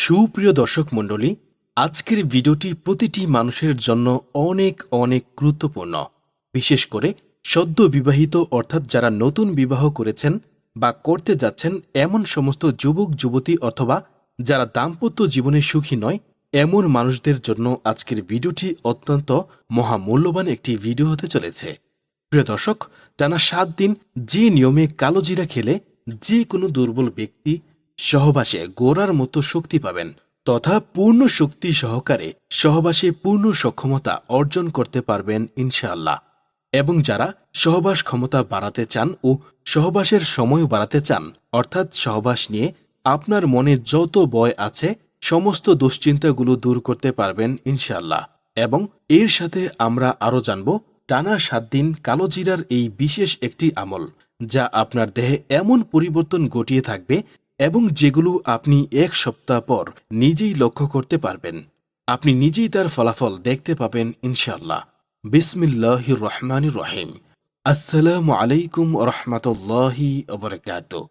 সুপ্রিয় দর্শক মণ্ডলী, আজকের ভিডিওটি প্রতিটি মানুষের জন্য অনেক অনেক গুরুত্বপূর্ণ। বিশেষ করে সদ্য বিবাহিত অর্থাৎ যারা নতুন বিবাহ করেছেন বা করতে যাচ্ছেন এমন সমস্ত যুবক যুবতী অথবা যারা দাম্পত্য জীবনে সুখী নয় এমন মানুষদের জন্য আজকের ভিডিওটি অত্যন্ত মহামূল্যবান একটি ভিডিও হতে চলেছে। প্রিয় দর্শক, টানা 7 দিন যে নিয়মে কালোজিরা খেলে যে কোনো দুর্বল ব্যক্তি সহবাসে গোড়ার মতো শক্তি পাবেন তথা পূর্ণ শক্তি সহকারে সহবাসে পূর্ণ সক্ষমতা অর্জন করতে পারবেন ইনশাআল্লাহ। এবং যারা সহবাস ক্ষমতা বাড়াতে চান ও সহবাসের সময় বাড়াতে চান অর্থাৎ সহবাস নিয়ে আপনার মনে যত ভয় আছে সমস্ত দুশ্চিন্তাগুলো দূর করতে পারবেন ইনশাআল্লাহ। এবং এর সাথে আমরা আরও জানব টানা 7 দিন কালোজিরার এই বিশেষ একটি আমল যা আপনার দেহে এমন পরিবর্তন ঘটিয়ে থাকবে এবং যেগুলো আপনি 1 সপ্তাহ পর নিজেই লক্ষ্য করতে পারবেন। আপনি নিজেই তার ফলাফল দেখতে পাবেন ইনশাআল্লাহ। বিসমিল্লাহির রহমানির রহিম। আসসালামু আলাইকুম রহমতুল্লাহি ওয়া বারাকাতুহু।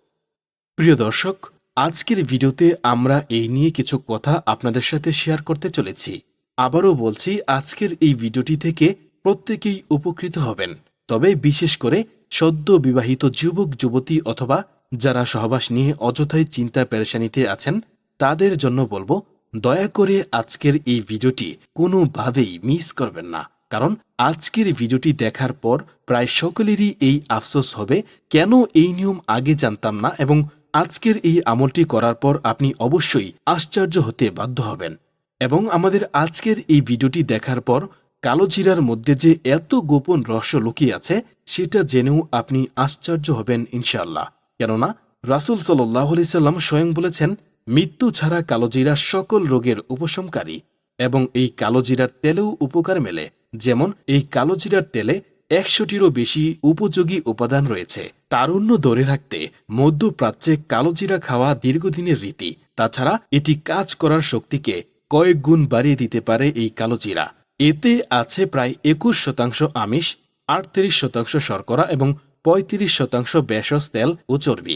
প্রিয় দর্শক, আজকের ভিডিওতে আমরা এই নিয়ে কিছু কথা আপনাদের সাথে শেয়ার করতে চলেছি। আবারও বলছি, আজকের এই ভিডিওটি থেকে প্রত্যেকেই উপকৃত হবেন, তবে বিশেষ করে সদ্য বিবাহিত যুবক যুবতী অথবা যারা সহবাস নিয়ে অযথাই চিন্তা পেরেশানিতে আছেন তাদের জন্য বলবো, দয়া করে আজকের এই ভিডিওটি কোনোভাবেই মিস করবেন না। কারণ আজকের ভিডিওটি দেখার পর প্রায় সকলেরই এই আফসোস হবে, কেন এই নিয়ম আগে জানতাম না, এবং আজকের এই আমলটি করার পর আপনি অবশ্যই আশ্চর্য হতে বাধ্য হবেন। এবং আমাদের আজকের এই ভিডিওটি দেখার পর কালোজিরার মধ্যে যে এত গোপন রহস্য লুকিয়ে আছে সেটা জেনেও আপনি আশ্চর্য হবেন ইনশাআল্লাহ। কেননা রাসূল সাল্লাল্লাহু আলাইহি সাল্লাম স্বয়ং বলেছেন, মৃত্যু ছাড়া কালোজিরা সকল রোগের উপশমকারী। এবং এই কালোজিরার তেলেও উপকার মেলে। যেমন এই কালোজিরার তেলে 100টিরও বেশি উপযোগী উপাদান রয়েছে। তারুণ্য ধরে রাখতে মধ্যপ্রাচ্যে কালোজিরা খাওয়া দীর্ঘদিনের রীতি। তাছাড়া এটি কাজ করার শক্তিকে কয়েক গুণ বাড়িয়ে দিতে পারে এই কালোজিরা। এতে আছে প্রায় 21% আমিষ, 38% শর্করা এবং 35% ভেষজ তেল ও চর্বি।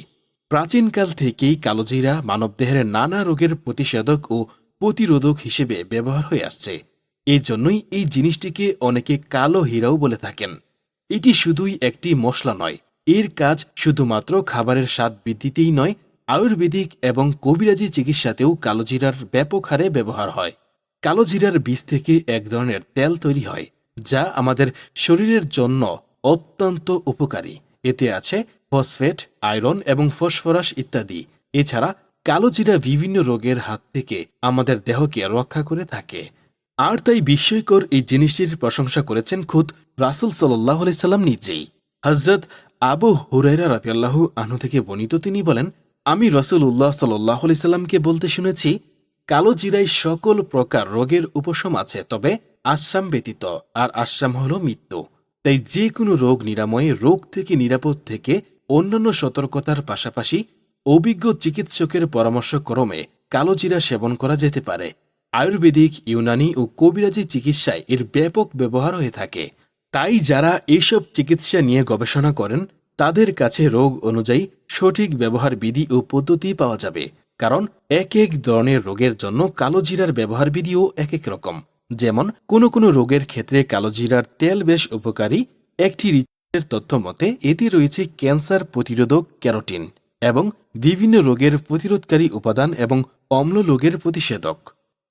প্রাচীনকাল থেকেই কালোজিরা মানবদেহের নানা রোগের প্রতিষেধক ও প্রতিরোধক হিসেবে ব্যবহার হয়ে আসছে। এই জন্যই এই জিনিসটিকে অনেকে কালো হীরাও বলে থাকেন। এটি শুধুই একটি মশলা নয়, এর কাজ শুধুমাত্র খাবারের স্বাদ বৃদ্ধিতেই নয়, আয়ুর্বেদিক এবং কবিরাজি চিকিৎসাতেও কালোজিরার ব্যাপক হারে ব্যবহার হয়। কালোজিরার বীজ থেকে এক ধরনের তেল তৈরি হয় যা আমাদের শরীরের জন্য অত্যন্ত উপকারী। এতে আছে ফসফেট, আয়রন এবং ফসফরাস ইত্যাদি। এছাড়া কালোজিরা বিভিন্ন রোগের হাত থেকে আমাদের দেহকে রক্ষা করে থাকে। আর তাই বিস্ময়কর এই জিনিসটির প্রশংসা করেছেন খুদ রাসূল সাল্লাল্লাহু আলাইহি সাল্লাম নিজেই। হযরত আবু হুরায়রা রাদিয়াল্লাহু আনহু থেকে বর্ণিত, তিনি বলেন, আমি রাসূলুল্লাহ সাল্লাল্লাহু আলাইহি সাল্লামকে বলতে শুনেছি, কালোজিরায় সকল প্রকার রোগের উপশম আছে, তবে আশাম ব্যতীত। আর আশাম হল মৃত্যু। তাই যে কোনো রোগ নিরাময়ে রোগ থেকে নিরাপদ থেকে অন্যান্য সতর্কতার পাশাপাশি অভিজ্ঞ চিকিৎসকের পরামর্শক্রমে কালোজিরা সেবন করা যেতে পারে। আয়ুর্বেদিক, ইউনানি ও কবিরাজি চিকিৎসায় এর ব্যাপক ব্যবহার হয়ে থাকে। তাই যারা এইসব চিকিৎসা নিয়ে গবেষণা করেন তাদের কাছে রোগ অনুযায়ী সঠিক ব্যবহার বিধি ও পদ্ধতি পাওয়া যাবে। কারণ এক এক ধরনের রোগের জন্য কালোজিরার ব্যবহার বিধিও এক এক রকম। যেমন কোনো রোগের ক্ষেত্রে কালোজিরার তেল বেশ উপকারী। একটি রিসার্চের তথ্য মতে এতে রয়েছে ক্যান্সার প্রতিরোধক ক্যারোটিন এবং বিভিন্ন রোগের প্রতিরোধকারী উপাদান এবং অম্ল রোগের প্রতিষেধক।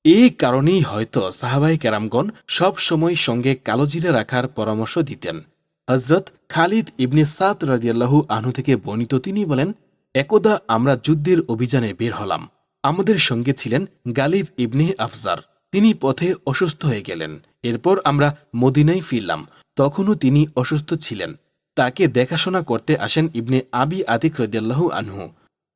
এই কারণেই হয়তো সাহাবায়ে কেরামগণ সব সময় সঙ্গে কালোজিরা রাখার পরামর্শ দিতেন। হযরত খালিদ ইবনে সাদ রাদিয়াল্লাহু আনহু থেকে বর্ণিত, তিনি বলেন, একদা আমরা যুদ্ধের অভিযানে বের হলাম। আমাদের সঙ্গে ছিলেন গালিব ইবনে আফজার। তিনি পথে অসুস্থ হয়ে গেলেন। এরপর আমরা মদিনায় ফিরলাম। তখনও তিনি অসুস্থ ছিলেন। তাকে দেখাশোনা করতে আসেন ইবনে আবি আতিক রাদিয়াল্লাহু আনহু।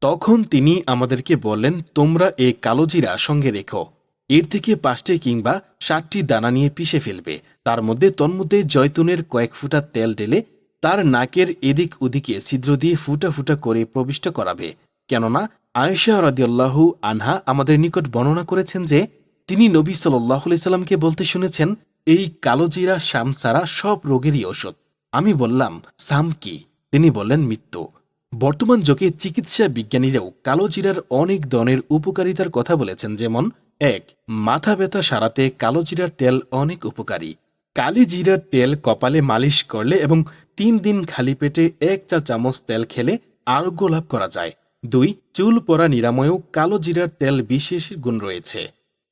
তখন তিনি আমাদেরকে বললেন, তোমরা এই কালোজিরা সঙ্গে রেখো। এর থেকে 5টি কিংবা 7টি দানা নিয়ে পিষে ফেলবে। তার মধ্যে তন্মধ্যে জয়তুনের কয়েক ফুটা তেল ঢেলে তার নাকের এদিক ওদিকে ছিদ্র দিয়ে ফুটা ফুটা করে প্রবিষ্ট করাবে। কেননা আয়েশা রাদিয়াল্লাহু আনহা আমাদের নিকট বর্ণনা করেছেন যে তিনি নবী সাল্লাল্লাহু আলাইহি সাল্লামকে বলতে শুনেছেন, এই কালোজিরা শাম ছাড়া সব রোগেরই ঔষধ। আমি বললাম, শাম কি? তিনি বললেন, মৃত্যু। বর্তমান যুগে চিকিৎসা বিজ্ঞানীরাও কালো জিরার অনেক ধরনের উপকারিতার কথা বলেছেন, যেমন ১. মাথা ব্যথা সারাতে কালো জিরার তেল অনেক উপকারী। কালি জিরার তেল কপালে মালিশ করলে এবং ৩ দিন খালি পেটে ১ চা চামচ তেল খেলে আরোগ্য লাভ করা যায়। ২. চুল পড়া নিরাময়েও কালো জিরার তেল বিশেষ গুণ রয়েছে।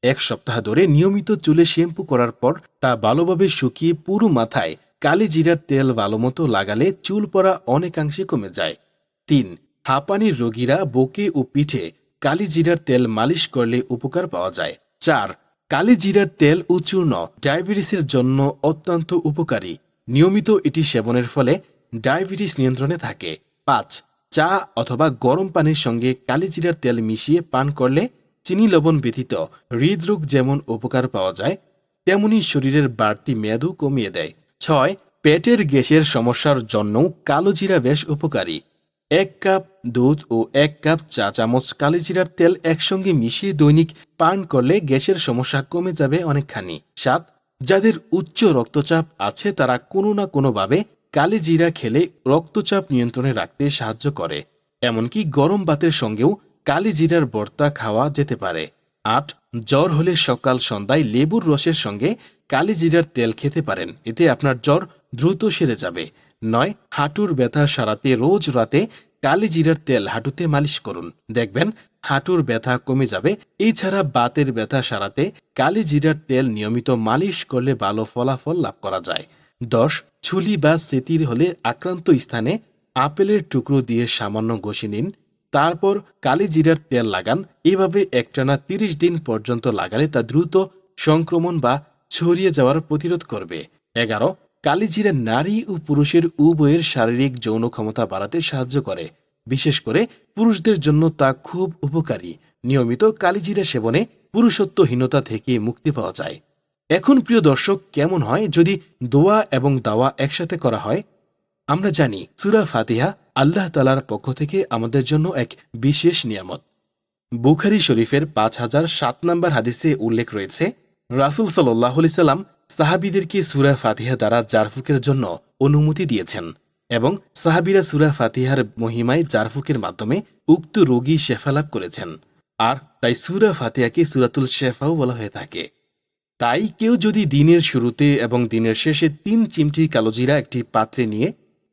১ সপ্তাহ ধরে নিয়মিত চুলে শ্যাম্পু করার পর তা ভালোভাবে শুকিয়ে পুরো মাথায় কালি জিরার তেল ভালোমতো লাগালে চুল পড়া অনেকাংশে কমে যায়। ৩. হাঁপানির রোগীরা বুকে ও পিঠে কালি জিরার তেল মালিশ করলে উপকার পাওয়া যায়। ৪. কালি জিরার তেল ও চূর্ণ ডায়াবেটিসের জন্য অত্যন্ত উপকারী। নিয়মিত এটি সেবনের ফলে ডায়াবেটিস নিয়ন্ত্রণে থাকে। ৫. চা অথবা গরম পানির সঙ্গে কালি জিরার তেল মিশিয়ে পান করলে চিনি লবণ ব্যতীত হৃদরোগ যেমন উপকার পাওয়া যায়, তেমনি শরীরের বাড়তি মেয়াদও কমিয়ে দেয়। ৬. পেটের গ্যাসের সমস্যার জন্যও কালো জিরা বেশ উপকারী। ১ কাপ দুধ ও ১ কাপ চা চামচ কালিজিরার তেল একসঙ্গে মিশিয়ে দৈনিক পান করলে গ্যাসের সমস্যা কমে যাবে অনেকখানি। ৭. যাদের উচ্চ রক্তচাপ আছে তারা কোনো না কোনোভাবে কালিজিরা খেলে রক্তচাপ নিয়ন্ত্রণে রাখতে সাহায্য করে। এমনকি গরম ভাতের সঙ্গেও কালিজিরার ভর্তা খাওয়া যেতে পারে। ৮. জ্বর হলে সকাল সন্ধ্যায় লেবুর রসের সঙ্গে কালিজিরার তেল খেতে পারেন, এতে আপনার জ্বর দ্রুত সেরে যাবে। ৯. হাঁটুর ব্যথা সারাতে রোজ রাতে কালি জিরার তেল হাঁটুতে মালিশ করুন, দেখবেন হাঁটুর ব্যথা কমে যাবে। এছাড়া বাতের ব্যথা সারাতে কালি জিরার তেল নিয়মিত মালিশ করলে ভালো ফলাফল লাভ করা যায়। ১০. ছুলি বা সেতির হলে আক্রান্ত স্থানে আপেলের টুকরো দিয়ে সামান্য ঘষে নিন, তারপর কালি জিরার তেল লাগান। এভাবে একটানা ৩০ দিন পর্যন্ত লাগালে তা দ্রুত সংক্রমণ বা ছড়িয়ে যাওয়ার প্রতিরোধ করবে। ১১. কালিজিরা নারী ও পুরুষের উভয়ের শারীরিক যৌন ক্ষমতা বাড়াতে সাহায্য করে। বিশেষ করে পুরুষদের জন্য তা খুব উপকারী। নিয়মিত কালিজিরা সেবনে পুরুষত্বহীনতা থেকে মুক্তি পাওয়া যায়। এখন প্রিয় দর্শক, কেমন হয় যদি দোয়া এবং দাওয়া একসাথে করা হয়? আমরা জানি সূরা ফাতিহা আল্লাহ তাআলার পক্ষ থেকে আমাদের জন্য এক বিশেষ নিয়ামত। বুখারী শরীফের ৫০০৭ নম্বর হাদিসে উল্লেখ রয়েছে, রাসূল সাল্লাল্লাহু আলাইহি সাল্লাম সাহাবীদেরকে সূরা ফাতিহা দ্বারা জারফুকের জন্য অনুমতি দিয়েছেন এবং সাহাবীরা সূরা ফাতিহার মহিমায় জারফুকের মাধ্যমে উক্ত রোগী শেফা লাভ করেছেন। আর তাই সূরা ফাতিহাকে সূরাতুল শেফাও বলা হয়ে থাকে। তাই কেউ যদি দিনের শুরুতে এবং দিনের শেষে ৩ চিমটি কালোজিরা একটি পাত্রে নিয়ে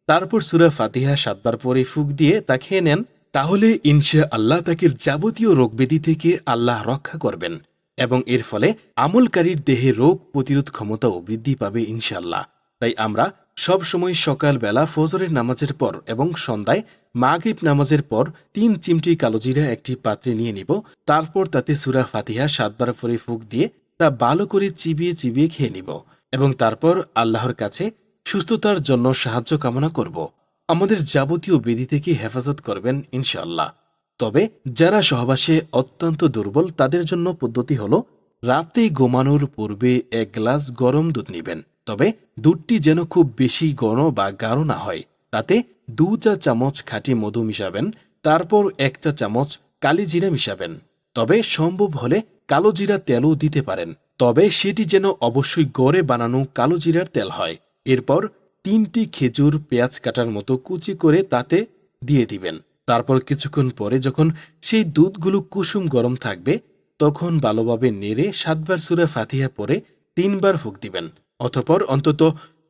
তারপর সূরা ফাতিহা ৭ বার পরে ফুঁক দিয়ে তা খেয়ে নেন, তাহলে ইনশাআল্লাহ তাকে যাবতীয় রোগব্যাধি থেকে আল্লাহ রক্ষা করবেন এবং এর ফলে আমলকারীর দেহে রোগ প্রতিরোধ ক্ষমতাও বৃদ্ধি পাবে ইনশাআল্লাহ। তাই আমরা সব সময় সকালবেলা ফজরের নামাজের পর এবং সন্ধ্যায় মাগরিব নামাজের পর ৩ চিমটি কালোজিরা একটি পাত্রে নিয়ে নিব, তারপর তাতে সূরা ফাতিহা ৭ বার পরে ফুঁক দিয়ে তা ভালো করে চিবিয়ে চিবিয়ে খেয়ে নিব এবং তারপর আল্লাহর কাছে সুস্থতার জন্য সাহায্য কামনা করব। আমাদের যাবতীয় ব্যাধি থেকে হেফাজত করবেন ইনশাআল্লাহ। তবে যারা সহবাসে অত্যন্ত দুর্বল তাদের জন্য পদ্ধতি হলো রাতে ঘুমানোর পূর্বে ১ গ্লাস গরম দুধ নেবেন, তবে দুধটি যেন খুব বেশি ঘন বা গাঢ় না হয়। তাতে ২ চা চামচ খাঁটি মধু মিশাবেন, তারপর ১ চা চামচ কালি জিরা মিশাবেন। তবে সম্ভব হলে কালো জিরা তেলও দিতে পারেন, তবে সেটি যেন অবশ্যই গড়ে বানানো কালো জিরার তেল হয়। এরপর ৩টি খেজুর পেঁয়াজ কাটার মতো কুচি করে তাতে দিয়ে দিবেন। তারপর কিছুক্ষণ পরে যখন সেই দুধগুলো কুসুম গরম থাকবে তখন ভালোভাবে নেড়ে ৭ বার সূরা ফাতিহা পরে ৩ বার ফুঁক দিবেন। অতঃপর অন্তত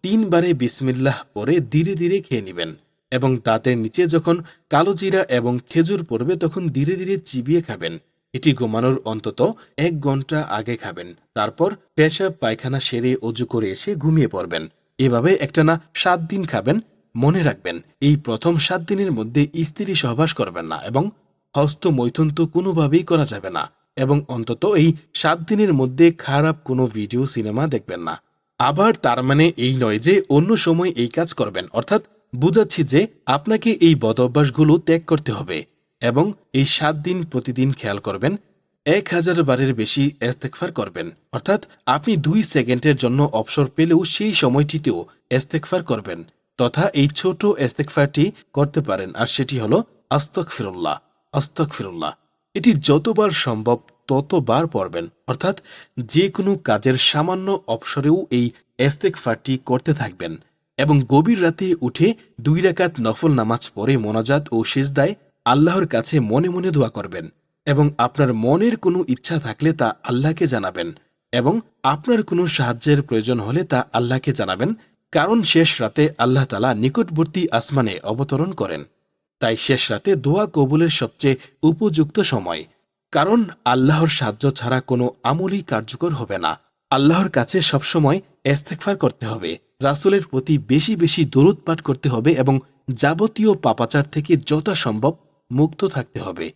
৩ বারে বিসমিল্লাহ পরে ধীরে ধীরে খেয়ে নেবেন এবং দাঁতের নিচে যখন কালো জিরা এবং খেজুর পড়বে তখন ধীরে ধীরে চিবিয়ে খাবেন। এটি ঘুমানোর অন্তত ১ ঘন্টা আগে খাবেন। তারপর পেশাব পায়খানা সেরে অজু করে এসে ঘুমিয়ে পড়বেন। এভাবে একটানা ৭ দিন খাবেন। মনে রাখবেন, এই প্রথম ৭ দিনের মধ্যে স্ত্রী সহবাস করবেন না এবং হস্তমৈথুন তো কোনোভাবেই করা যাবে না এবং অন্তত এই ৭ দিনের মধ্যে খারাপ কোনো ভিডিও সিনেমা দেখবেন না। আবার তার মানে এই নয় যে অন্য সময় এই কাজ করবেন, অর্থাৎ বুঝাচ্ছি যে আপনাকে এই বদঅভ্যাসগুলো ত্যাগ করতে হবে এবং এই ৭ দিন প্রতিদিন খেয়াল করবেন ১০০০ বারের বেশি ইস্তেগফার করবেন, অর্থাৎ আপনি ২ সেকেন্ডের জন্য অবসর পেলেও সেই সময়টিতেও ইস্তেগফার করবেন তথা এই ছোট ইস্তেগফারটি করতে পারেন, আর সেটি হলো আস্তাগফিরুল্লাহ আস্তাগফিরুল্লাহ। এটি যতবার সম্ভব ততবার পড়বেন, অর্থাৎ যে কোনো কাজের সামান্য অবসরেও এই ইস্তেগফারটি করতে থাকবেন। এবং গভীর রাতে উঠে 2 রাকাত নফল নামাজ পড়ে মোনাজাত ও সিজদায় আল্লাহর কাছে মনে মনে দোয়া করবেন এবং আপনার মনের কোনো ইচ্ছা থাকলে তা আল্লাহকে জানাবেন এবং আপনার কোনো সাহায্যের প্রয়োজন হলে তা আল্লাহকে জানাবেন, কারণ শেষ রাতে আল্লাহ তাআলা নিকটবর্তী আসমানে অবতরণ করেন। তাই শেষ রাতে দোয়া কবুলের সবচেয়ে উপযুক্ত সময়, কারণ আল্লাহর সাহায্য ছাড়া কোনো আমলই কার্যকর হবে না। আল্লাহর কাছে সবসময় ইস্তেগফার করতে হবে, রাসূলের প্রতি বেশি বেশি দরুদ পাঠ করতে হবে এবং যাবতীয় পাপাচার থেকে যথাসম্ভব মুক্ত থাকতে হবে।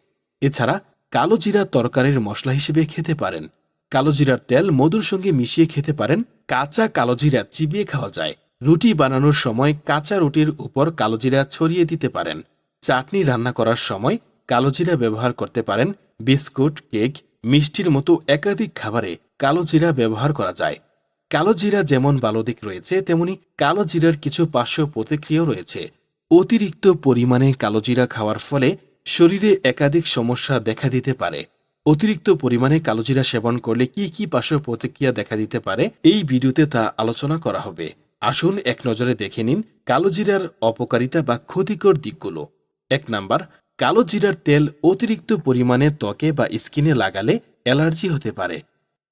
এছাড়া কালো জিরা তরকারির মশলা হিসেবে খেতে পারেন। কালো জিরার তেল মধুর সঙ্গে মিশিয়ে খেতে পারেন। কাঁচা কালো জিরা চিবিয়ে খাওয়া যায়। রুটি বানানোর সময় কাঁচা রুটির উপর কালো জিরা ছড়িয়ে দিতে পারেন। চাটনি রান্না করার সময় কালো জিরা ব্যবহার করতে পারেন। বিস্কুট, কেক, মিষ্টির মতো একাধিক খাবারে কালো জিরা ব্যবহার করা যায়। কালো জিরা যেমন ভালো দিক রয়েছে, তেমনি কালো জিরার কিছু পার্শ্ব প্রতিক্রিয়াও রয়েছে। অতিরিক্ত পরিমাণে কালো জিরা খাওয়ার ফলে শরীরে একাধিক সমস্যা দেখা দিতে পারে। অতিরিক্ত পরিমাণে কালোজিরা সেবন করলে কি কি পার্শ্ব প্রতিক্রিয়া দেখা দিতে পারে এই ভিডিওতে তা আলোচনা করা হবে। আসুন এক নজরে দেখে নিন কালোজিরার অপকারিতা বা ক্ষতিকর দিকগুলো। 1 নাম্বার, কালোজিরার তেল অতিরিক্ত পরিমাণে ত্বকে বা স্কিনে লাগালে অ্যালার্জি হতে পারে,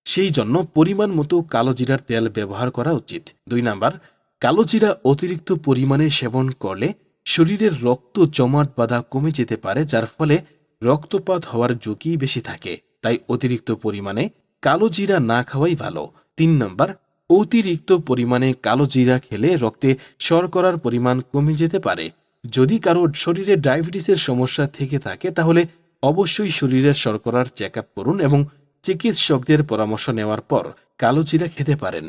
সেই জন্য পরিমাণ মতো কালোজিরার তেল ব্যবহার করা উচিত। 2 নাম্বার, কালোজিরা অতিরিক্ত পরিমাণে সেবন করলে শরীরের রক্ত জমাট বাঁধা কমে যেতে পারে, যার ফলে রক্তপাত হওয়ার ঝুঁকি বেশি থাকে। তাই অতিরিক্ত পরিমাণে কালো জিরা না খাওয়াই ভালো। 3 নম্বর, অতিরিক্ত পরিমাণে কালো জিরা খেলে রক্তে শর্করার পরিমাণ কমে যেতে পারে। যদি কারো শরীরে ডায়াবেটিসের সমস্যা থেকে থাকে তাহলে অবশ্যই শরীরের শর্করার চেক আপ করুন এবং চিকিৎসকদের পরামর্শ নেওয়ার পর কালো জিরা খেতে পারেন।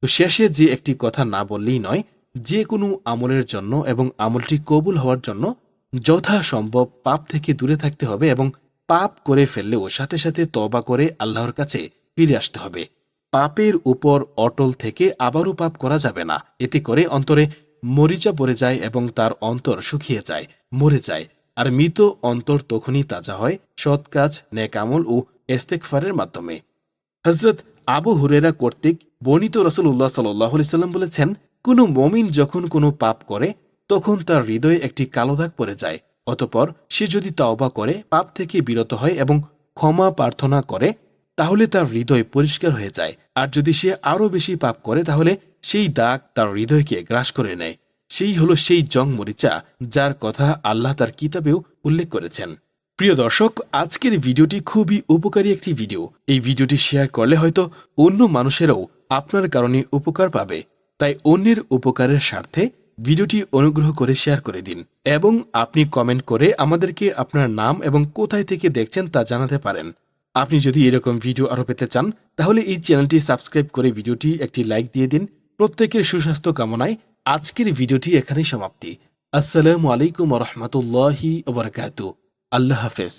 তো শেষে যে একটি কথা না বললেই নয়, যে কোনো আমলের জন্য এবং আমলটি কবুল হওয়ার জন্য যথাসম্ভব পাপ থেকে দূরে থাকতে হবে এবং পাপ করে ফেললেও সাথে সাথে তওবা করে আল্লাহর কাছে ফিরে আসতে হবে। পাপের উপর অটল থেকে আবারও পাপ করা যাবে না, এতে করে অন্তরে মরিচা পড়ে যায় এবং তার অন্তর শুকিয়ে যায়, মরে যায়। আর মৃত অন্তর তখনই তাজা হয় সৎ কাজ, নেক আমল ও ইস্তেগফারের মাধ্যমে। হযরত আবু হুরায়রা কর্তৃক বর্ণিত রাসূলুল্লাহ সাল্লাল্লাহু আলাইহি সাল্লাম বলেছেন, কোনো মুমিন যখন কোনো পাপ করে তখন তার হৃদয়ে একটি কালো দাগ পড়ে যায়। অতঃপর সে যদি তাওবা করে পাপ থেকে বিরত হয় এবং ক্ষমা প্রার্থনা করে তাহলে তার হৃদয় পরিষ্কার হয়ে যায়। আর যদি সে আরও বেশি পাপ করে তাহলে সেই দাগ তার হৃদয়কে গ্রাস করে নেয়। সেই হলো সেই জং মরিচা যার কথা আল্লাহ তার কিতাবেও উল্লেখ করেছেন। প্রিয় দর্শক, আজকের ভিডিওটি খুবই উপকারী একটি ভিডিও। এই ভিডিওটি শেয়ার করলে হয়তো অন্য মানুষেরাও আপনার কারণে উপকার পাবে। তাই অন্যের উপকারের স্বার্থে ভিডিওটি অনুগ্রহ করে শেয়ার করে দিন এবং আপনি কমেন্ট করে আমাদেরকে আপনার নাম এবং কোথায় থেকে দেখছেন তা জানাতে পারেন। আপনি যদি এরকম ভিডিও আরও পেতে চান তাহলে এই চ্যানেলটি সাবস্ক্রাইব করে ভিডিওটি একটি লাইক দিয়ে দিন। প্রত্যেকের সুস্বাস্থ্য কামনায় আজকের ভিডিওটি এখানেই সমাপ্তি। আসসালামু আলাইকুম ওয়া রাহমাতুল্লাহি ওয়া বারাকাতুহু। আল্লাহ হাফেজ।